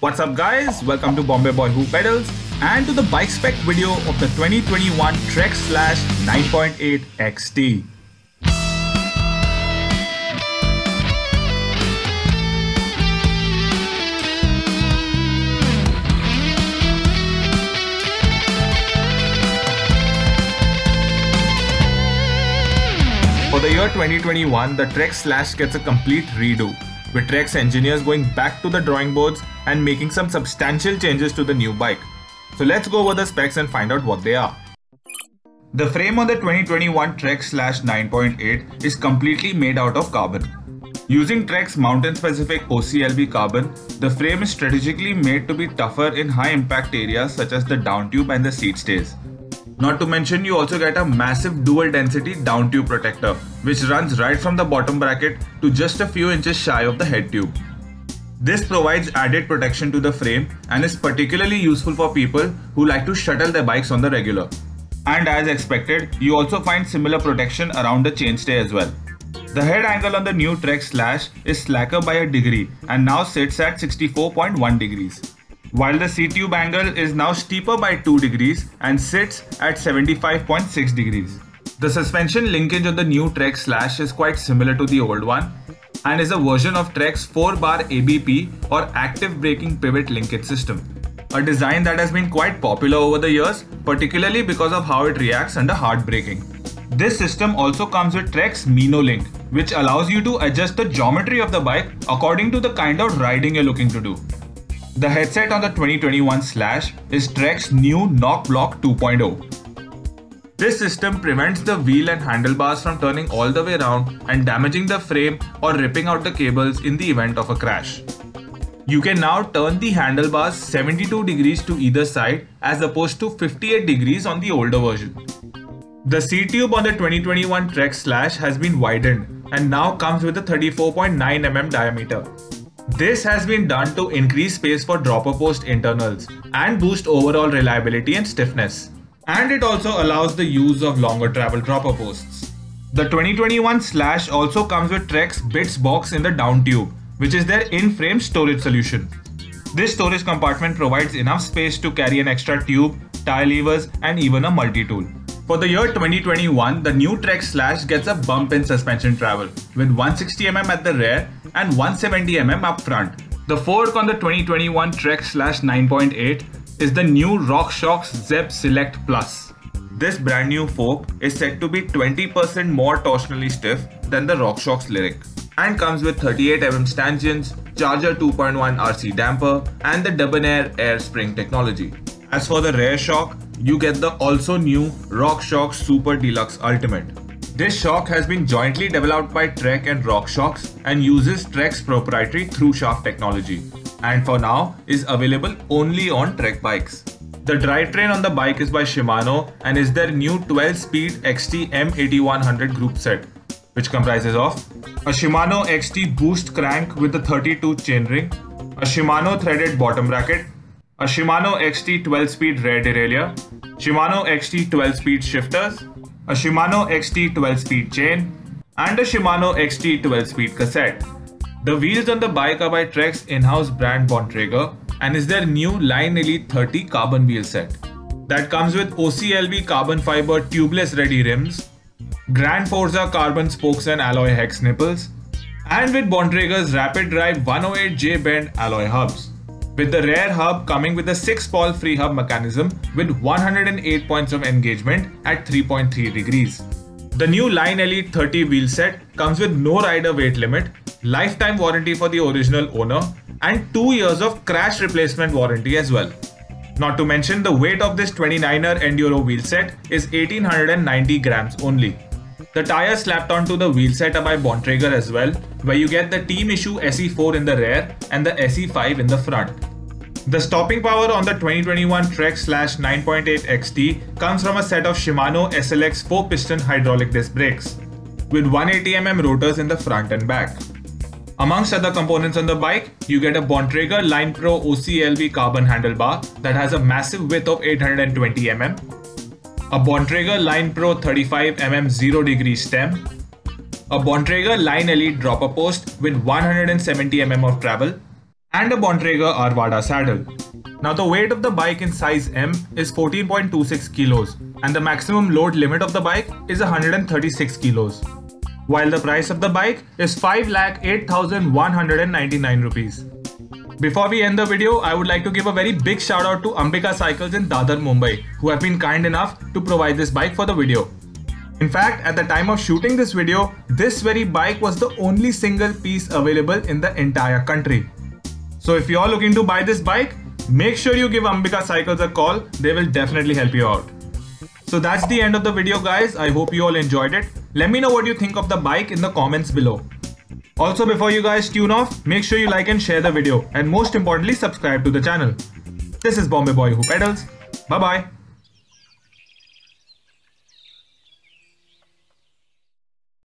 What's up guys, welcome to Bombay Boy Who Pedals and to the bike spec video of the 2021 Trek Slash 9.8 XT. For the year 2021, the Trek Slash gets a complete redo, with Trek's engineers going back to the drawing boards and making some substantial changes to the new bike. So let's go over the specs and find out what they are. The frame on the 2021 Trek Slash 9.8 is completely made out of carbon. Using Trek's mountain-specific OCLB carbon, the frame is strategically made to be tougher in high-impact areas such as the down tube and the seat stays. Not to mention, you also get a massive dual density down tube protector, which runs right from the bottom bracket to just a few inches shy of the head tube. This provides added protection to the frame and is particularly useful for people who like to shuttle their bikes on the regular. And as expected, you also find similar protection around the chainstay as well. The head angle on the new Trek Slash is slacker by a degree and now sits at 64.1 degrees. While the seat tube angle is now steeper by 2 degrees and sits at 75.6 degrees. The suspension linkage on the new Trek Slash is quite similar to the old one and is a version of Trek's 4-bar ABP or Active Braking Pivot Linkage system. A design that has been quite popular over the years, particularly because of how it reacts under hard braking. This system also comes with Trek's MinoLink, which allows you to adjust the geometry of the bike according to the kind of riding you're looking to do. The headset on the 2021 Slash is Trek's new Knock Block 2.0. This system prevents the wheel and handlebars from turning all the way around and damaging the frame or ripping out the cables in the event of a crash. You can now turn the handlebars 72 degrees to either side as opposed to 58 degrees on the older version. The seat tube on the 2021 Trek Slash has been widened and now comes with a 34.9 mm diameter. This has been done to increase space for dropper post internals and boost overall reliability and stiffness. And it also allows the use of longer travel dropper posts. The 2021 Slash also comes with Trek's Bits box in the down tube, which is their in-frame storage solution. This storage compartment provides enough space to carry an extra tube, tie levers and even a multi-tool. For the year 2021, the new Trek Slash gets a bump in suspension travel with 160 mm at the rear and 170 mm up front. The fork on the 2021 Trek Slash 9.8 is the new RockShox Zeb Select Plus. This brand new fork is said to be 20% more torsionally stiff than the RockShox Lyric and comes with 38 mm stanchions, Charger 2.1 RC damper and the Debonair air spring technology. As for the rear shock, you get the also new RockShox Super Deluxe Ultimate. This shock has been jointly developed by Trek and RockShox and uses Trek's proprietary through shaft technology, and for now is available only on Trek bikes. The drivetrain on the bike is by Shimano and is their new 12-speed XT M8100 group set, which comprises of a Shimano XT boost crank with a 32 chainring, a Shimano threaded bottom bracket, a Shimano XT 12-speed rear derailleur, Shimano XT 12-speed shifters, a Shimano XT 12-speed chain, and a Shimano XT 12-speed cassette. The wheels on the bike are by Trek's in-house brand Bontrager and is their new Line Elite 30 carbon wheel set. That comes with OCLB carbon fiber tubeless ready rims, Grand Forza carbon spokes and alloy hex nipples, and with Bontrager's Rapid Drive 108J bend alloy hubs, with the rear hub coming with a 6-ball free hub mechanism with 108 points of engagement at 3.3 degrees. The new Line Elite 30 wheel set comes with no rider weight limit, lifetime warranty for the original owner, and 2 years of crash replacement warranty as well. Not to mention, the weight of this 29er Enduro wheel set is 1890 grams only. The tires slapped onto the wheel set are by Bontrager as well, where you get the Team Issue SE4 in the rear and the SE5 in the front. The stopping power on the 2021 Trek Slash 9.8 XT comes from a set of Shimano SLX 4-piston hydraulic disc brakes, with 180mm rotors in the front and back. Amongst other components on the bike, you get a Bontrager Line Pro OCLB carbon handlebar that has a massive width of 820mm, a Bontrager Line Pro 35mm 0 degree stem, a Bontrager Line Elite dropper post with 170mm of travel, and a Bontrager Arvada saddle. Now the weight of the bike in size M is 14.26 kilos and the maximum load limit of the bike is 136 kilos. While the price of the bike is 5,08,199 rupees. Before we end the video, I would like to give a very big shout out to Ambika Cycles in Dadar, Mumbai, who have been kind enough to provide this bike for the video. In fact, at the time of shooting this video, this very bike was the only single piece available in the entire country. So if you're looking to buy this bike, make sure you give Ambika Cycles a call, they will definitely help you out. So that's the end of the video guys, I hope you all enjoyed it. Let me know what you think of the bike in the comments below. Also before you guys tune off, make sure you like and share the video and most importantly subscribe to the channel. This is Bombay Boy who pedals. Bye bye.